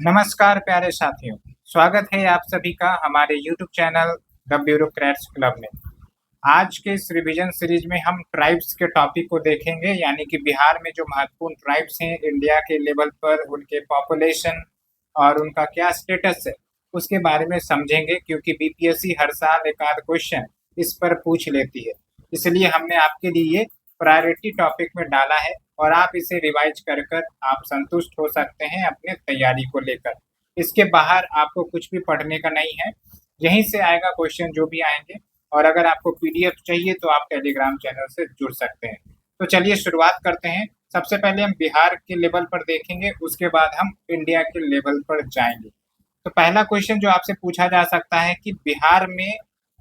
नमस्कार प्यारे साथियों, स्वागत है आप सभी का हमारे YouTube channel the bureaucrats club में। आज के इस रिवीजन सीरीज में हम ट्राइब्स के टॉपिक को देखेंगे, यानी कि बिहार में जो महत्वपूर्ण ट्राइब्स हैं इंडिया के लेवल पर, उनके पॉपुलेशन और उनका क्या स्टेटस है, उसके बारे में समझेंगे। क्योंकि बीपीएससी हर साल एक आध क्वेश्चन इस पर पूछ लेती है, इसलिए हमने आपके लिए प्रायोरिटी टॉपिक में डाला है और आप इसे रिवाइज कर कर आप संतुष्ट हो सकते हैं अपने तैयारी को लेकर। इसके बाहर आपको कुछ भी पढ़ने का नहीं है, यहीं से आएगा क्वेश्चन जो भी आएंगे। और अगर आपको पीडीएफ चाहिए तो आप टेलीग्राम चैनल से जुड़ सकते हैं। तो चलिए शुरुआत करते हैं। सबसे पहले हम बिहार के लेवल पर देखेंगे, उसके बाद हम इंडिया के लेवल पर जाएंगे। तो पहला क्वेश्चन जो आपसे पूछा जा सकता है कि बिहार में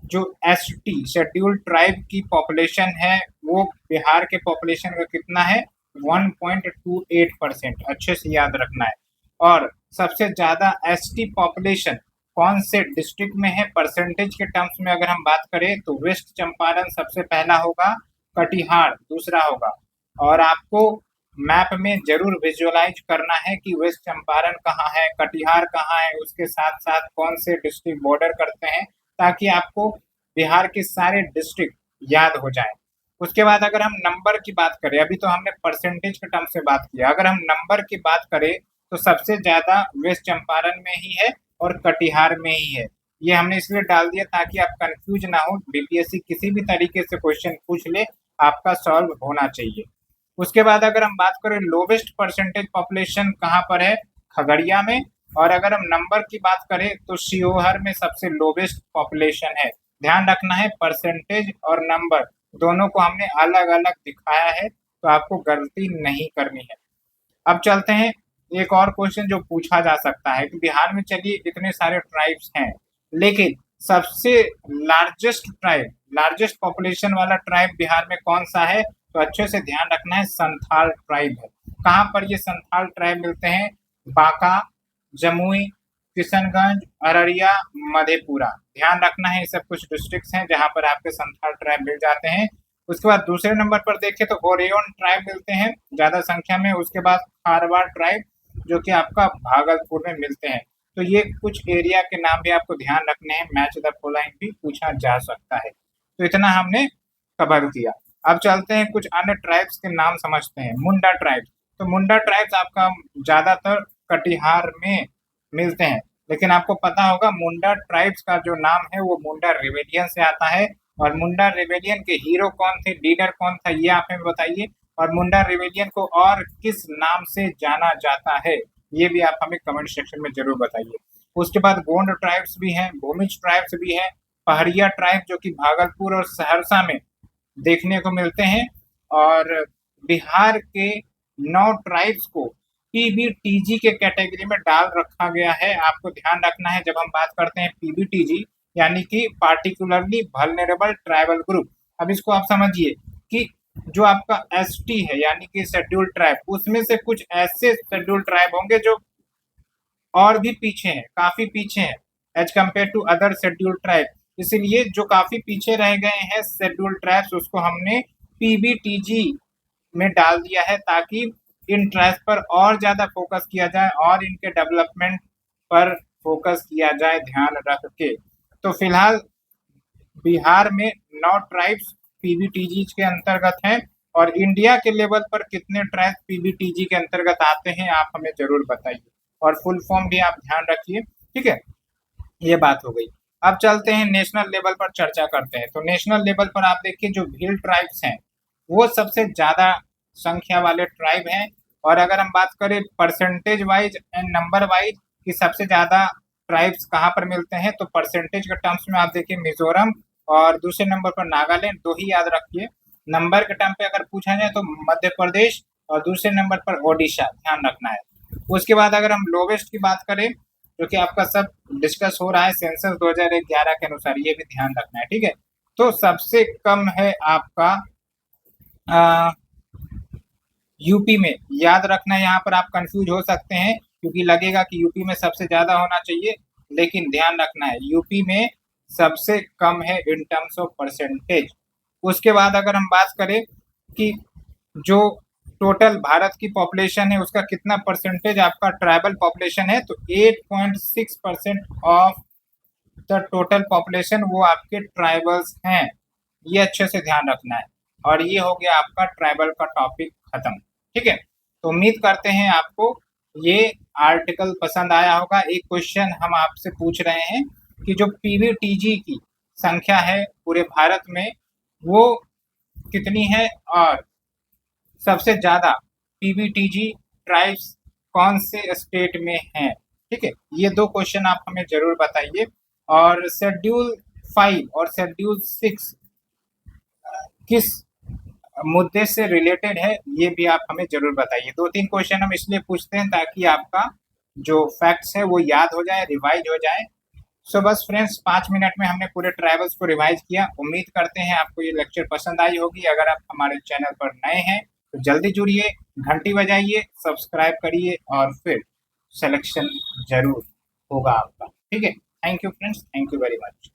जो एसटी शेड्यूल्ड ट्राइब की पॉपुलेशन है, वो बिहार के पॉपुलेशन का कितना है? 1.28%। अच्छे से याद रखना है। और सबसे ज्यादा एसटी पॉपुलेशन कौन से डिस्ट्रिक्ट में है? परसेंटेज के टर्म्स में अगर हम बात करें तो वेस्ट चंपारण सबसे पहला होगा, कटिहार दूसरा होगा। और आपको मैप में जरूर विजुअलाइज करना है कि वेस्ट चंपारण कहाँ है, कटिहार कहाँ है, उसके साथ साथ कौन से डिस्ट्रिक्ट बॉर्डर करते हैं, ताकि आपको बिहार के सारे डिस्ट्रिक्ट याद हो जाए। उसके बाद अगर हम नंबर की बात करें, अभी तो हमने परसेंटेज के टर्म से बात किया, अगर हम नंबर की बात करें तो सबसे ज्यादा वेस्ट चंपारण में ही है और कटिहार में ही है। ये हमने इसलिए डाल दिया ताकि आप कंफ्यूज ना हो, बीपीएससी किसी भी तरीके से क्वेश्चन पूछ ले, आपका सॉल्व होना चाहिए। उसके बाद अगर हम बात करें लोवेस्ट परसेंटेज पॉपुलेशन कहाँ पर है? खगड़िया में। और अगर हम नंबर की बात करें तो शिवहर में सबसे लोवेस्ट पॉपुलेशन है। ध्यान रखना है, परसेंटेज और नंबर दोनों को हमने अलग अलग दिखाया है, तो आपको गलती नहीं करनी है। अब चलते हैं एक और क्वेश्चन जो पूछा जा सकता है कि बिहार में चलिए इतने सारे ट्राइब्स हैं, लेकिन सबसे लार्जेस्ट पॉपुलेशन वाला ट्राइब बिहार में कौन सा है? तो अच्छे से ध्यान रखना है, संथाल ट्राइब है। कहाँ पर ये संथाल ट्राइब मिलते हैं? बांका, जमुई, किशनगंज, अररिया, मधेपुरा। ध्यान रखना है, ये सब कुछ डिस्ट्रिक्ट्स हैं जहां पर आपके संथाल ट्राइब मिल जाते हैं। उसके बाद दूसरे नंबर पर देखें तो ओरियन ट्राइब मिलते हैं ज्यादा संख्या में। उसके बाद खारवाड़ ट्राइब जो कि आपका भागलपुर में मिलते हैं। तो ये कुछ एरिया के नाम भी आपको ध्यान रखने हैं, मैच द फॉलोइंग भी पूछा जा सकता है। तो इतना हमने कवर किया। अब चलते हैं कुछ अन्य ट्राइब्स के नाम समझते हैं। मुंडा ट्राइब, तो मुंडा ट्राइब्स आपका ज्यादातर कटिहार में मिलते हैं, लेकिन आपको पता होगा मुंडा ट्राइब्स का जो नाम है वो मुंडा रिबेलियन से आता है। और मुंडा रिबेलियन के हीरो कौन थे, लीडर कौन था, ये आप हमें बताइए। और मुंडा रिबेलियन को और किस नाम से जाना जाता है, ये भी आप हमें कमेंट सेक्शन में जरूर बताइए। उसके बाद गोंड ट्राइब्स भी हैं, भूमिज ट्राइब्स भी हैं, पहाड़िया ट्राइब जो कि भागलपुर और सहरसा में देखने को मिलते हैं। और बिहार के 9 ट्राइब्स को पीबीटीजी के कैटेगरी में डाल रखा गया है। आपको ध्यान रखना है, जब हम बात करते हैं पीबीटीजी यानी कि पार्टिकुलरली वल्नरेबल ट्राइबल ग्रुप। अब इसको आप समझिए कि जो आपका एसटी है यानी कि शेड्यूल्ड ट्राइब, उसमें से कुछ ऐसे शेड्यूल्ड ट्राइब होंगे जो और भी पीछे हैं, काफी पीछे हैं as compare to other scheduled tribe. इसलिए जो काफी पीछे रह गए हैं शेड्यूल्ड ट्राइब्स, उसको हमने पीबीटीजी में डाल दिया है, ताकि इन ट्राइब्स पर और ज्यादा फोकस किया जाए और इनके डेवलपमेंट पर फोकस किया जाए ध्यान रख के। तो फिलहाल बिहार में 9 ट्राइब्स पीबीटीजी के अंतर्गत हैं। और इंडिया के लेवल पर कितने ट्राइब्स पीबीटीजी के अंतर्गत आते हैं, आप हमें जरूर बताइए। और फुल फॉर्म भी आप ध्यान रखिए, ठीक है। ये बात हो गई। अब चलते हैं नेशनल लेवल पर चर्चा करते हैं। तो नेशनल लेवल पर आप देखिए जो भील ट्राइब्स हैं वो सबसे ज्यादा संख्या वाले ट्राइब हैं। और अगर हम बात करें percentage wise and number wise कि सबसे ज्यादा ट्राइब्स कहाँ पर मिलते हैं, तो परसेंटेज के टर्म्स में आप देखिए मिजोरम और दूसरे नंबर पर नागालैंड, दो ही याद रखिए। नंबर के टर्म पे अगर पूछा जाए तो मध्य प्रदेश और दूसरे नंबर पर ओडिशा, ध्यान रखना है। उसके बाद अगर हम लोवेस्ट की बात करें, जो कि आपका सब डिस्कस हो रहा है सेंसस 2011 के अनुसार, ये भी ध्यान रखना है, ठीक है। तो सबसे कम है आपका यूपी में। याद रखना है, यहाँ पर आप कंफ्यूज हो सकते हैं क्योंकि लगेगा कि यूपी में सबसे ज्यादा होना चाहिए, लेकिन ध्यान रखना है यूपी में सबसे कम है इन टर्म्स ऑफ परसेंटेज। उसके बाद अगर हम बात करें कि जो टोटल भारत की पॉपुलेशन है उसका कितना परसेंटेज आपका ट्राइबल पॉपुलेशन है, तो 8.6% ऑफ द टोटल पॉपुलेशन वो आपके ट्राइबल्स हैं। ये अच्छे से ध्यान रखना है। और ये हो गया आपका ट्राइबल का टॉपिक खत्म। ठीक है, तो उम्मीद करते हैं आपको ये आर्टिकल पसंद आया होगा। एक क्वेश्चन हम आपसे पूछ रहे हैं कि जो पीवीटीजी की संख्या है पूरे भारत में वो कितनी है, और सबसे ज्यादा पीवीटीजी ट्राइब्स कौन से स्टेट में हैं। ठीक है, ये दो क्वेश्चन आप हमें जरूर बताइए। और शेड्यूल 5 और शेड्यूल 6 किस मुद्दे से रिलेटेड है ये भी आप हमें जरूर बताइए। 2-3 क्वेश्चन हम इसलिए पूछते हैं ताकि आपका जो फैक्ट्स है वो याद हो जाए, रिवाइज हो जाए। सो बस फ्रेंड्स, 5 मिनट में हमने पूरे ट्राइबल्स को रिवाइज किया। उम्मीद करते हैं आपको ये लेक्चर पसंद आई होगी। अगर आप हमारे चैनल पर नए हैं तो जल्दी जुड़िए, घंटी बजाइए, सब्सक्राइब करिए और फिर सिलेक्शन जरूर होगा आपका। ठीक है, thank you friends, thank you very much.